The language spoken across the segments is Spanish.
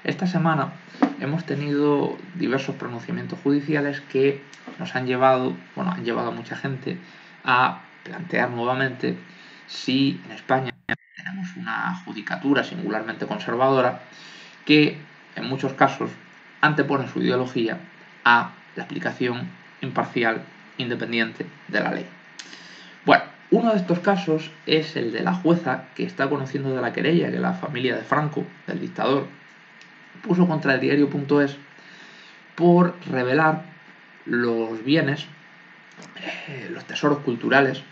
Esta semana hemos tenido diversos pronunciamientos judiciales que nos han llevado, han llevado a mucha gente a plantear nuevamente si en España tenemos una judicatura singularmente conservadora que en muchos casos antepone su ideología a la aplicación imparcial, independiente de la ley. Bueno, uno de estos casos es el de la jueza que está conociendo de la querella que la familia de Franco, del dictador, puso contra el diario.es por revelar los bienes, los tesoros culturales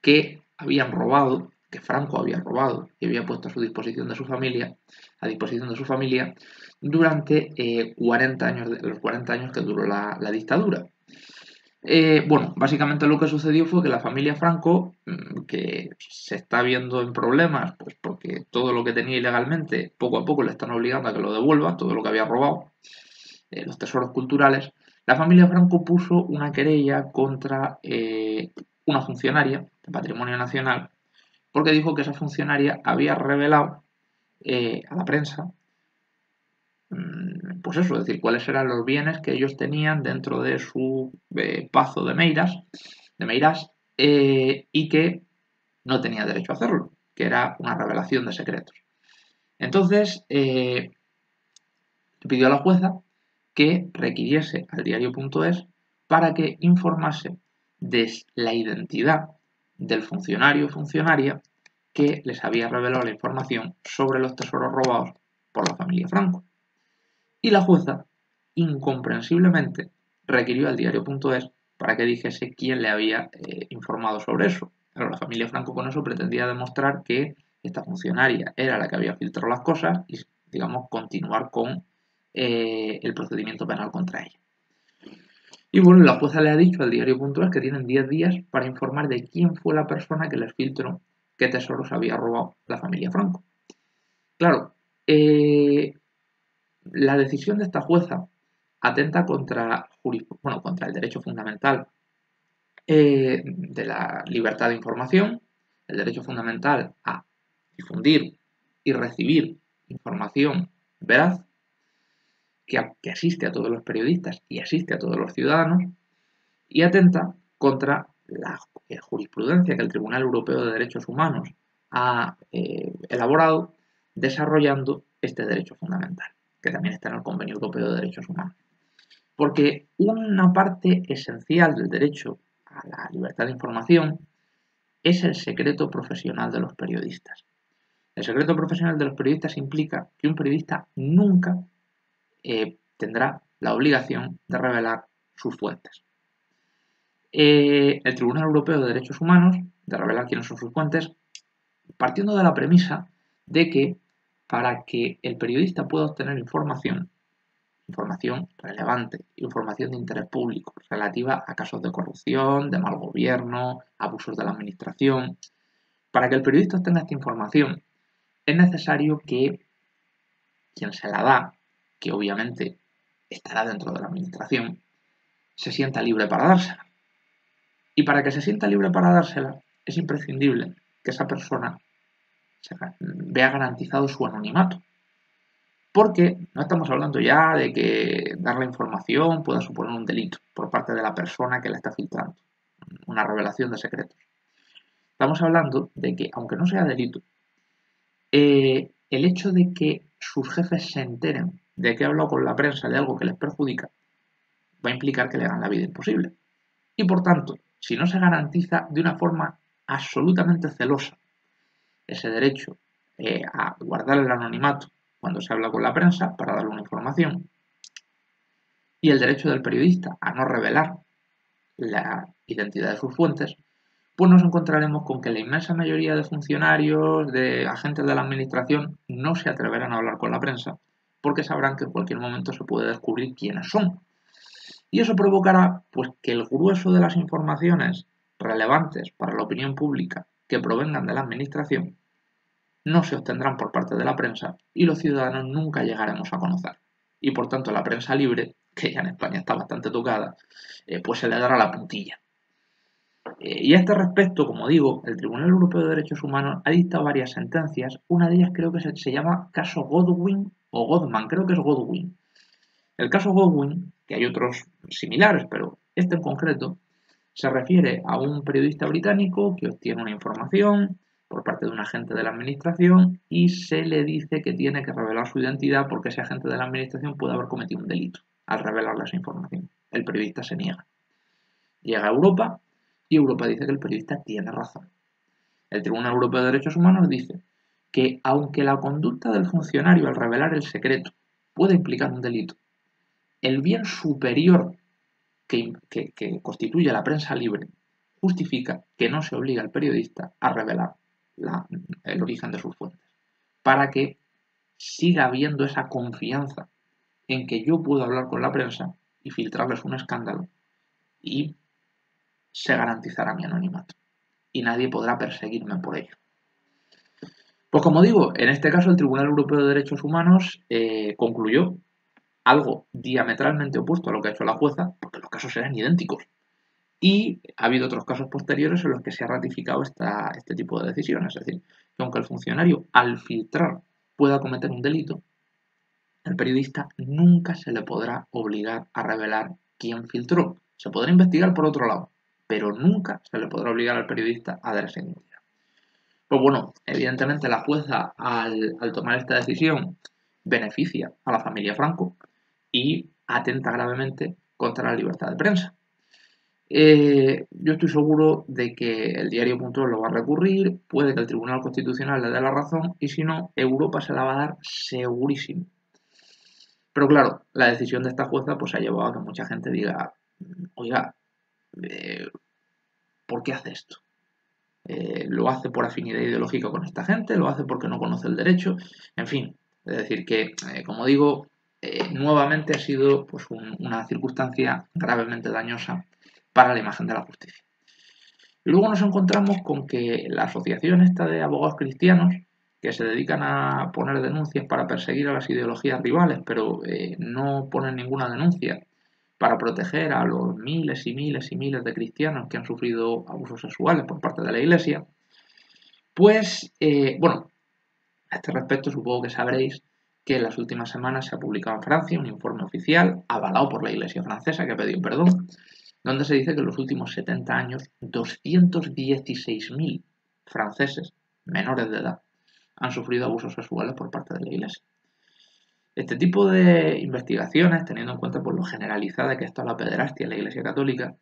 que habían robado, que Franco había robado y había puesto a disposición de su familia durante 40 años, los 40 años que duró la dictadura. Básicamente lo que sucedió fue que la familia Franco, que se está viendo en problemas, pues porque todo lo que tenía ilegalmente, poco a poco le están obligando a que lo devuelva, todo lo que había robado, los tesoros culturales, la familia Franco puso una querella contra una funcionaria de Patrimonio Nacional, porque dijo que esa funcionaria había revelado a la prensa pues eso, es decir, cuáles eran los bienes que ellos tenían dentro de su pazo de Meirás, y que no tenía derecho a hacerlo, que era una revelación de secretos. Entonces, le pidió a la jueza que requiriese al diario.es para que informase de la identidad del funcionario o funcionaria que les había revelado la información sobre los tesoros robados por la familia Franco. Y la jueza, incomprensiblemente, requirió al diario.es para que dijese quién le había informado sobre eso. Pero la familia Franco con eso pretendía demostrar que esta funcionaria era la que había filtrado las cosas y, digamos, continuar con el procedimiento penal contra ella. Y bueno, la jueza le ha dicho al diario.es que tienen 10 días para informar de quién fue la persona que les filtró qué tesoros había robado la familia Franco. Claro, la decisión de esta jueza atenta contra el derecho fundamental de la libertad de información, el derecho fundamental a difundir y recibir información veraz que asiste a todos los periodistas y asiste a todos los ciudadanos, y atenta contra la jurisprudencia que el Tribunal Europeo de Derechos Humanos ha elaborado desarrollando este derecho fundamental, que también está en el Convenio Europeo de Derechos Humanos. Porque una parte esencial del derecho a la libertad de información es el secreto profesional de los periodistas. El secreto profesional de los periodistas implica que un periodista nunca tendrá la obligación de revelar sus fuentes. El Tribunal Europeo de Derechos Humanos, de revelar quiénes son sus fuentes, partiendo de la premisa de que para que el periodista pueda obtener información relevante, información de interés público, relativa a casos de corrupción, de mal gobierno, abusos de la administración, para que el periodista obtenga esta información, es necesario que quien se la da, que obviamente estará dentro de la administración, se sienta libre para dársela. Y para que se sienta libre para dársela, es imprescindible que esa persona vea garantizado su anonimato. Porque no estamos hablando ya de que dar la información pueda suponer un delito por parte de la persona que la está filtrando, una revelación de secretos. Estamos hablando de que, aunque no sea delito, el hecho de que sus jefes se enteren de que ha hablado con la prensa de algo que les perjudica va a implicar que le hagan la vida imposible. Y por tanto, si no se garantiza de una forma absolutamente celosa ese derecho a guardar el anonimato cuando se habla con la prensa para darle una información, y el derecho del periodista a no revelar la identidad de sus fuentes, pues nos encontraremos con que la inmensa mayoría de funcionarios, de agentes de la administración, no se atreverán a hablar con la prensa porque sabrán que en cualquier momento se puede descubrir quiénes son. Y eso provocará pues, que el grueso de las informaciones relevantes para la opinión pública que provengan de la administración no se obtendrán por parte de la prensa y los ciudadanos nunca llegaremos a conocer. Y por tanto la prensa libre, que ya en España está bastante tocada, pues se le dará la puntilla. Y a este respecto, como digo, el Tribunal Europeo de Derechos Humanos ha dictado varias sentencias. Una de ellas creo que se llama caso Godwin o Godman, creo que es Godwin. El caso Godwin, que hay otros similares, pero este en concreto, se refiere a un periodista británico que obtiene una información por parte de un agente de la administración y se le dice que tiene que revelar su identidad porque ese agente de la administración puede haber cometido un delito al revelarle esa información. El periodista se niega. Llega a Europa y Europa dice que el periodista tiene razón. El Tribunal Europeo de Derechos Humanos dice que aunque la conducta del funcionario al revelar el secreto puede implicar un delito, el bien superior que constituye la prensa libre justifica que no se obliga al periodista a revelar el origen de sus fuentes, para que siga habiendo esa confianza en que yo puedo hablar con la prensa y filtrarles un escándalo y se garantizará mi anonimato y nadie podrá perseguirme por ello. Pues como digo, en este caso el Tribunal Europeo de Derechos Humanos concluyó algo diametralmente opuesto a lo que ha hecho la jueza, porque los casos eran idénticos. Y ha habido otros casos posteriores en los que se ha ratificado este tipo de decisiones. Es decir, que aunque el funcionario al filtrar pueda cometer un delito, el periodista nunca se le podrá obligar a revelar quién filtró. Se podrá investigar por otro lado, pero nunca se le podrá obligar al periodista a dar esa identidad. Pues bueno, evidentemente la jueza al tomar esta decisión beneficia a la familia Franco y atenta gravemente contra la libertad de prensa. Yo estoy seguro de que el diario.es lo va a recurrir, puede que el Tribunal Constitucional le dé la razón y si no, Europa se la va a dar segurísimo. Pero claro, la decisión de esta jueza pues ha llevado a que mucha gente diga, oiga, ¿por qué hace esto? Lo hace por afinidad ideológica con esta gente, lo hace porque no conoce el derecho, en fin, es decir que, como digo, nuevamente ha sido pues, una circunstancia gravemente dañosa para la imagen de la justicia. Luego nos encontramos con que la asociación esta de abogados cristianos que se dedican a poner denuncias para perseguir a las ideologías rivales, pero no ponen ninguna denuncia para proteger a los miles y miles y miles de cristianos que han sufrido abusos sexuales por parte de la Iglesia, pues, bueno, a este respecto supongo que sabréis que en las últimas semanas se ha publicado en Francia un informe oficial avalado por la Iglesia francesa que ha pedido perdón, donde se dice que en los últimos 70 años 216.000 franceses menores de edad han sufrido abusos sexuales por parte de la Iglesia. Este tipo de investigaciones, teniendo en cuenta por lo generalizada que está la pederastia en la Iglesia Católica,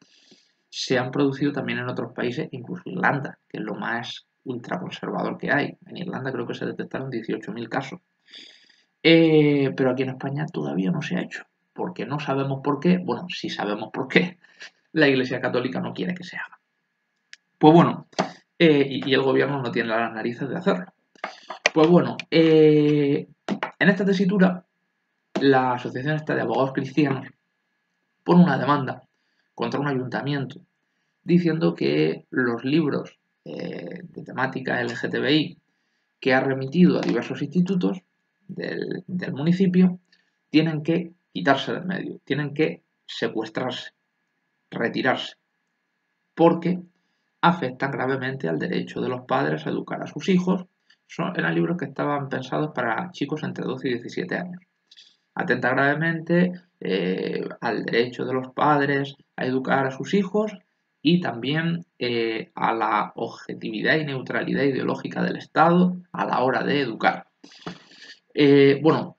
se han producido también en otros países, incluso Irlanda, que es lo más ultraconservador que hay. En Irlanda creo que se detectaron 18.000 casos. Pero aquí en España todavía no se ha hecho, porque no sabemos por qué. Bueno, sí sabemos por qué. La Iglesia Católica no quiere que se haga. Pues bueno, y el gobierno no tiene las narices de hacerlo. Pues bueno, en esta tesitura, la Asociación esta de Abogados Cristianos pone una demanda contra un ayuntamiento diciendo que los libros de temática LGTBI que ha remitido a diversos institutos del municipio tienen que quitarse del medio, tienen que secuestrarse, retirarse, porque afectan gravemente al derecho de los padres a educar a sus hijos. Eran libros que estaban pensados para chicos entre 12 y 17 años. Atenta gravemente al derecho de los padres a educar a sus hijos y también a la objetividad y neutralidad ideológica del Estado a la hora de educar. Bueno,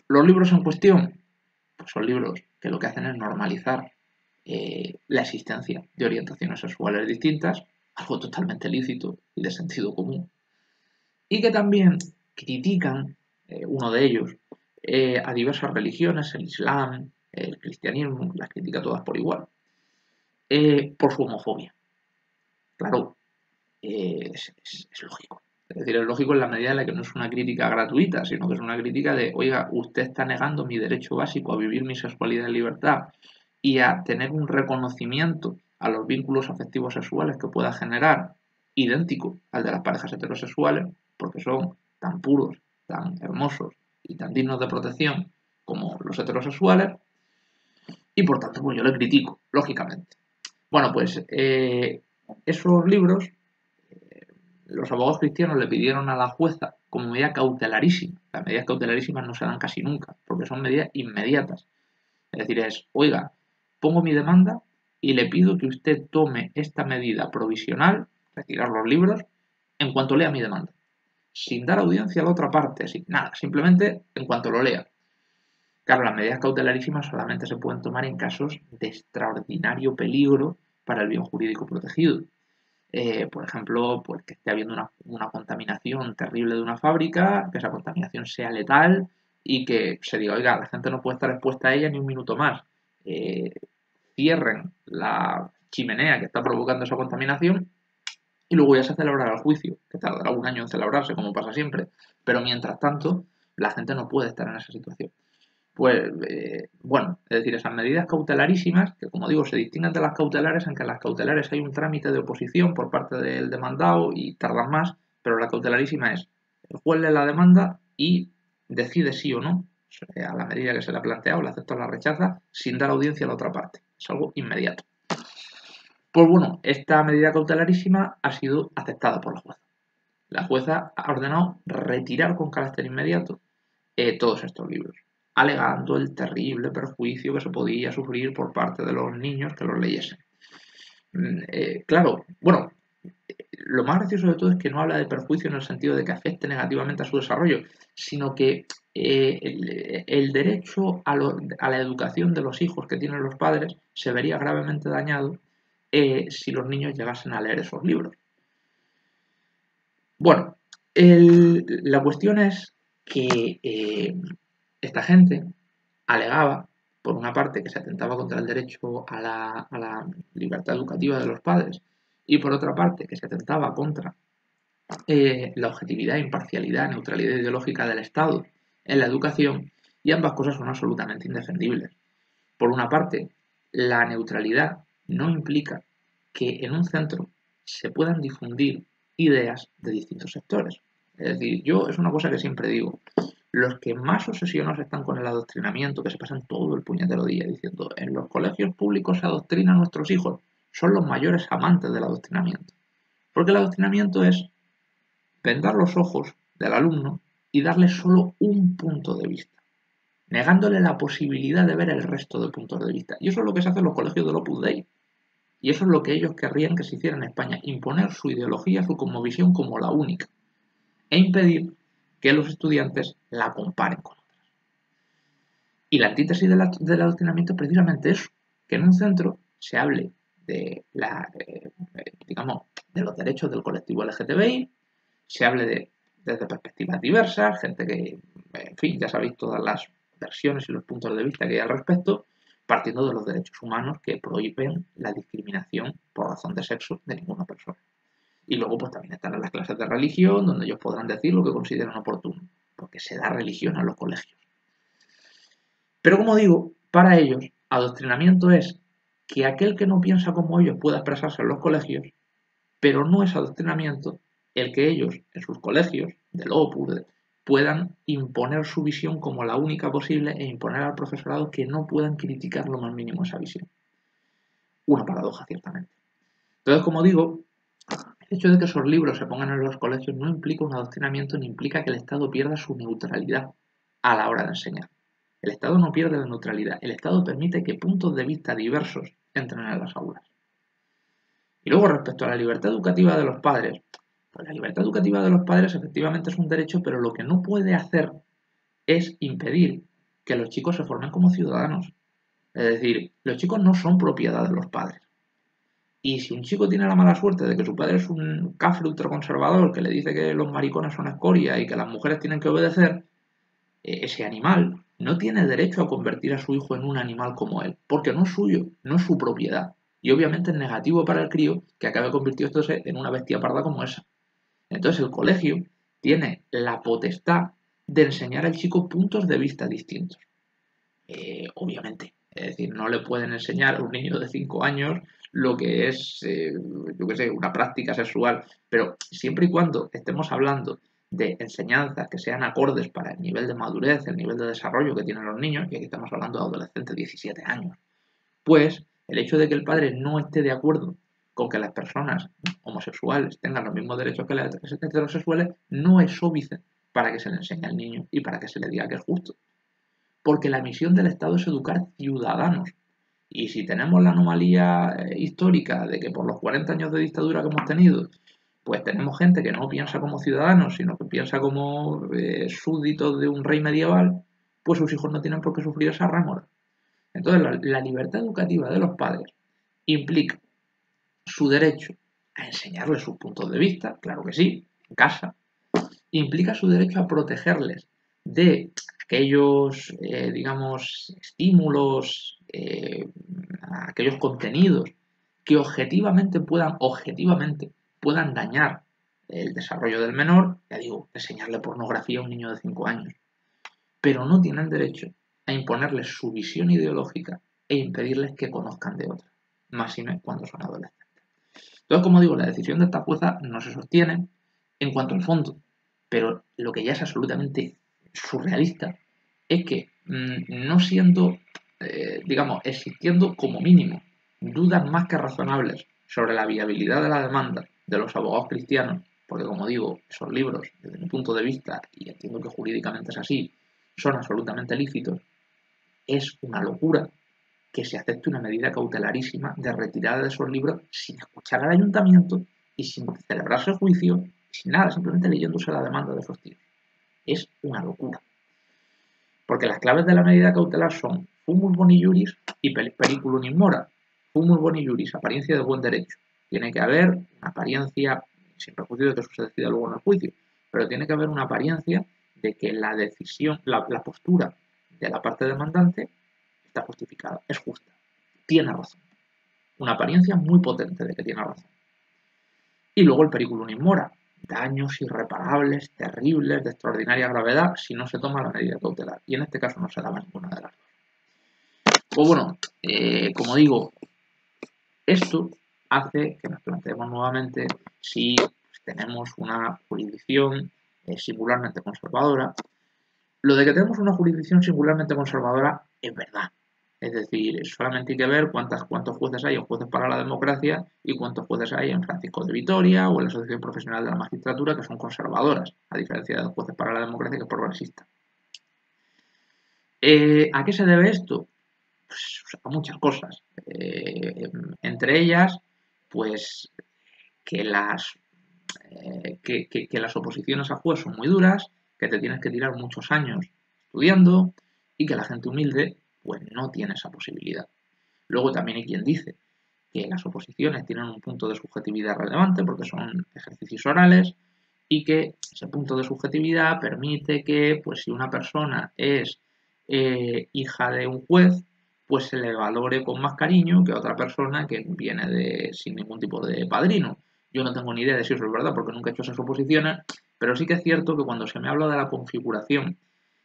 los libros en cuestión pues son libros que lo que hacen es normalizar la existencia de orientaciones sexuales distintas, algo totalmente lícito y de sentido común, y que también critican, uno de ellos, a diversas religiones, el Islam, el cristianismo, las critica todas por igual, por su homofobia. Claro, es lógico. Es decir, es lógico en la medida en la que no es una crítica gratuita, sino que es una crítica de, oiga, usted está negando mi derecho básico a vivir mi sexualidad en libertad y a tener un reconocimiento a los vínculos afectivos sexuales que pueda generar idéntico al de las parejas heterosexuales, porque son tan puros, tan hermosos y tan dignos de protección como los heterosexuales, y por tanto pues yo le critico, lógicamente. Bueno, pues esos libros, los abogados cristianos le pidieron a la jueza como medida cautelarísima. Las medidas cautelarísimas no se dan casi nunca, porque son medidas inmediatas. Es decir, oiga, pongo mi demanda y le pido que usted tome esta medida provisional, retirar los libros, en cuanto lea mi demanda. Sin dar audiencia a la otra parte, sin nada, simplemente en cuanto lo lea. Claro, las medidas cautelarísimas solamente se pueden tomar en casos de extraordinario peligro para el bien jurídico protegido. Por ejemplo, pues que esté habiendo una contaminación terrible de una fábrica, que esa contaminación sea letal y que se diga, oiga, la gente no puede estar expuesta a ella ni un minuto más. Eh, Cierren la chimenea que está provocando esa contaminación y luego ya se celebrará el juicio, que tardará un año en celebrarse, como pasa siempre. Pero mientras tanto, la gente no puede estar en esa situación. Pues bueno, es decir, esas medidas cautelarísimas, que como digo, se distinguen de las cautelares, en que en las cautelares hay un trámite de oposición por parte del demandado y tardan más, pero la cautelarísima es, el juez lee la demanda y decide sí o no, a la medida que se le ha planteado, la acepta o la rechaza, sin dar audiencia a la otra parte. Es algo inmediato. Pues bueno, esta medida cautelarísima ha sido aceptada por la jueza. La jueza ha ordenado retirar con carácter inmediato todos estos libros, alegando el terrible perjuicio que se podía sufrir por parte de los niños que los leyesen. Claro, bueno, lo más gracioso de todo es que no habla de perjuicio en el sentido de que afecte negativamente a su desarrollo, sino que el derecho a la educación de los hijos que tienen los padres se vería gravemente dañado si los niños llegasen a leer esos libros. Bueno, la cuestión es que esta gente alegaba, por una parte, que se atentaba contra el derecho a la libertad educativa de los padres y por otra parte, que se atentaba contra la objetividad, imparcialidad, neutralidad ideológica del Estado en la educación, y ambas cosas son absolutamente indefendibles. Por una parte, la neutralidad no implica que en un centro se puedan difundir ideas de distintos sectores. Es decir, yo es una cosa que siempre digo, los que más obsesionados están con el adoctrinamiento, que se pasan todo el puñetero día diciendo en los colegios públicos se adoctrina a nuestros hijos, son los mayores amantes del adoctrinamiento. Porque el adoctrinamiento es vendar los ojos del alumno y darle solo un punto de vista, negándole la posibilidad de ver el resto de puntos de vista. Y eso es lo que se hace en los colegios del Opus Dei. Y eso es lo que ellos querrían que se hiciera en España, imponer su ideología, su cosmovisión como la única, e impedir que los estudiantes la comparen con otras. Y la antítesis del adoctrinamiento es precisamente eso, que en un centro se hable de digamos, de los derechos del colectivo LGTBI, se hable desde perspectivas diversas, gente que, en fin, ya sabéis todas las versiones y los puntos de vista que hay al respecto, partiendo de los derechos humanos que prohíben la discriminación por razón de sexo de ninguna persona. Y luego pues también están en las clases de religión, donde ellos podrán decir lo que consideran oportuno, porque se da religión en los colegios. Pero como digo, para ellos, adoctrinamiento es que aquel que no piensa como ellos pueda expresarse en los colegios, pero no es adoctrinamiento el que ellos, en sus colegios, del Opus, puedan imponer su visión como la única posible e imponer al profesorado que no puedan criticar lo más mínimo esa visión. Una paradoja, ciertamente. Entonces, como digo, el hecho de que esos libros se pongan en los colegios no implica un adoctrinamiento ni implica que el Estado pierda su neutralidad a la hora de enseñar. El Estado no pierde la neutralidad, el Estado permite que puntos de vista diversos entren en las aulas. Y luego, respecto a la libertad educativa de los padres, pues la libertad educativa de los padres efectivamente es un derecho, pero lo que no puede hacer es impedir que los chicos se formen como ciudadanos. Es decir, los chicos no son propiedad de los padres. Y si un chico tiene la mala suerte de que su padre es un cafre ultraconservador que le dice que los maricones son escoria y que las mujeres tienen que obedecer, ese animal no tiene derecho a convertir a su hijo en un animal como él, porque no es suyo, no es su propiedad. Y obviamente es negativo para el crío que acabe convirtiéndose en una bestia parda como esa. Entonces el colegio tiene la potestad de enseñar al chico puntos de vista distintos. Obviamente. Es decir, no le pueden enseñar a un niño de 5 años lo que es, yo qué sé, una práctica sexual, pero siempre y cuando estemos hablando de enseñanzas que sean acordes para el nivel de madurez, el nivel de desarrollo que tienen los niños, y aquí estamos hablando de adolescentes de 17 años, pues el hecho de que el padre no esté de acuerdo con que las personas homosexuales tengan los mismos derechos que las heterosexuales no es óbice para que se le enseñe al niño y para que se le diga que es justo. Porque la misión del Estado es educar ciudadanos. Y si tenemos la anomalía histórica de que por los 40 años de dictadura que hemos tenido, pues tenemos gente que no piensa como ciudadanos, sino que piensa como súbditos de un rey medieval, pues sus hijos no tienen por qué sufrir esa rémora. Entonces, la libertad educativa de los padres implica su derecho a enseñarles sus puntos de vista, claro que sí, en casa, implica su derecho a protegerles de aquellos, digamos, estímulos, aquellos contenidos que objetivamente puedan dañar el desarrollo del menor, ya digo, enseñarle pornografía a un niño de 5 años, pero no tienen derecho a imponerles su visión ideológica e impedirles que conozcan de otra, más si no cuando son adolescentes. Entonces, como digo, la decisión de esta jueza no se sostiene en cuanto al fondo, pero lo que ya es absolutamente surrealista es que no siendo, digamos, existiendo como mínimo dudas más que razonables sobre la viabilidad de la demanda de los abogados cristianos, porque como digo, esos libros, desde mi punto de vista, y entiendo que jurídicamente es así, son absolutamente lícitos, es una locura que se acepte una medida cautelarísima de retirada de esos libros sin escuchar al ayuntamiento y sin celebrarse el juicio, sin nada, simplemente leyéndose la demanda de esos tíos. Es una locura. Porque las claves de la medida cautelar son fumus boni juris y periculum in mora. Fumus boni juris, apariencia de buen derecho. Tiene que haber una apariencia, sin perjuicio de que eso se decida luego en el juicio, pero tiene que haber una apariencia de que la decisión, la postura de la parte demandante está justificada, es justa, tiene razón. Una apariencia muy potente de que tiene razón. Y luego el periculum in mora, daños irreparables, terribles, de extraordinaria gravedad, si no se toma la medida cautelar. Y en este caso no se daba ninguna de las dos. Pues bueno, como digo, esto hace que nos planteemos nuevamente si tenemos una jurisdicción singularmente conservadora. Lo de que tenemos una jurisdicción singularmente conservadora es verdad. Es decir, solamente hay que ver cuántos jueces hay en Jueces para la Democracia y cuántos jueces hay en Francisco de Vitoria o en la Asociación Profesional de la Magistratura, que son conservadoras, a diferencia de los Jueces para la Democracia, que es progresista. ¿A qué se debe esto? Pues a muchas cosas. Entre ellas, pues que las oposiciones a juez son muy duras, que te tienes que tirar muchos años estudiando y que la gente humilde pues no tiene esa posibilidad. Luego también hay quien dice que las oposiciones tienen un punto de subjetividad relevante porque son ejercicios orales y que ese punto de subjetividad permite que, pues si una persona es hija de un juez, pues se le valore con más cariño que a otra persona que viene sin ningún tipo de padrino. Yo no tengo ni idea de si eso es verdad porque nunca he hecho esas oposiciones, pero sí que es cierto que cuando se me habla de la configuración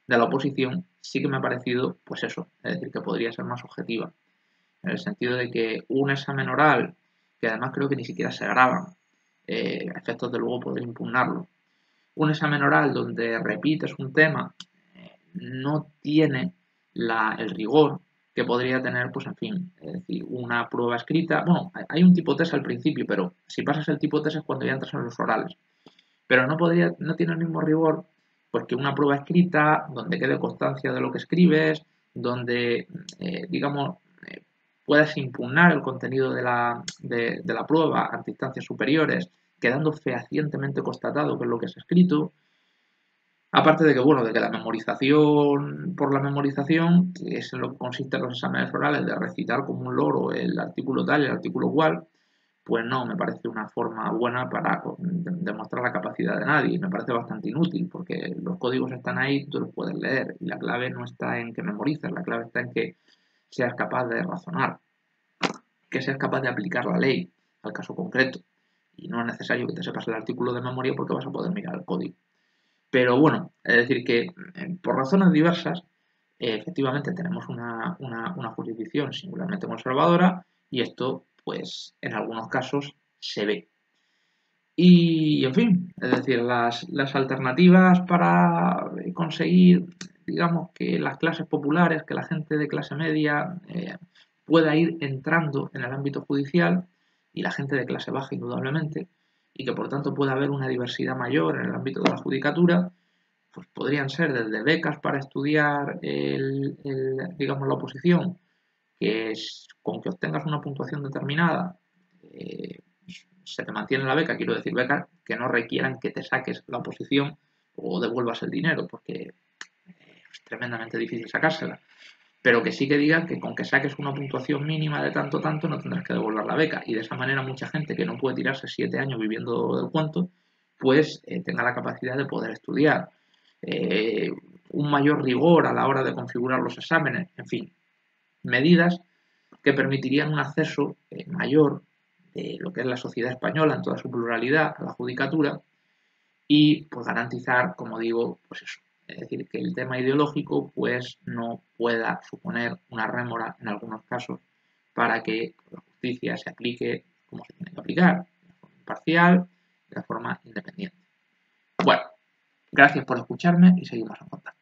de la oposición, sí que me ha parecido, pues eso, es decir, que podría ser más objetiva, en el sentido de que un examen oral, que además creo que ni siquiera se graba, a efectos de luego poder impugnarlo, un examen oral donde repites un tema no tiene el rigor que podría tener, pues en fin, es decir, una prueba escrita. Bueno, hay un tipo test al principio, pero si pasas el tipo test es cuando ya entras en los orales. Pero no tiene el mismo rigor pues que una prueba escrita, donde quede constancia de lo que escribes, donde, digamos, puedas impugnar el contenido de la prueba ante instancias superiores, quedando fehacientemente constatado que es lo que has escrito. Aparte de que, bueno, de que la memorización por la memorización, que es en lo que consisten los exámenes orales, de recitar como un loro el artículo tal y el artículo cual, pues no me parece una forma buena para demostrar la capacidad de nadie. Me parece bastante inútil, porque los códigos están ahí, tú los puedes leer, y la clave no está en que memorices, la clave está en que seas capaz de razonar, que seas capaz de aplicar la ley al caso concreto. Y no es necesario que te sepas el artículo de memoria porque vas a poder mirar el código. Pero bueno, es decir que por razones diversas, efectivamente tenemos una jurisdicción singularmente conservadora y esto, pues, en algunos casos se ve. Y, en fin, es decir, las alternativas para conseguir, digamos, que las clases populares, que la gente de clase media pueda ir entrando en el ámbito judicial y la gente de clase baja, indudablemente, y que por tanto pueda haber una diversidad mayor en el ámbito de la judicatura, pues podrían ser desde becas para estudiar digamos, la oposición, que es con que obtengas una puntuación determinada, se te mantiene la beca, quiero decir, becas que no requieran que te saques la oposición o devuelvas el dinero, porque es tremendamente difícil sacársela, pero que sí que digan que con que saques una puntuación mínima de tanto no tendrás que devolver la beca, y de esa manera mucha gente que no puede tirarse 7 años viviendo del cuento, pues tenga la capacidad de poder estudiar. Un mayor rigor a la hora de configurar los exámenes, en fin, medidas que permitirían un acceso mayor de lo que es la sociedad española en toda su pluralidad a la judicatura y pues garantizar, como digo, pues eso, es decir, que el tema ideológico pues no pueda suponer una rémora en algunos casos para que la justicia se aplique como se tiene que aplicar, de forma imparcial, de forma independiente. Bueno, gracias por escucharme y seguimos en contacto.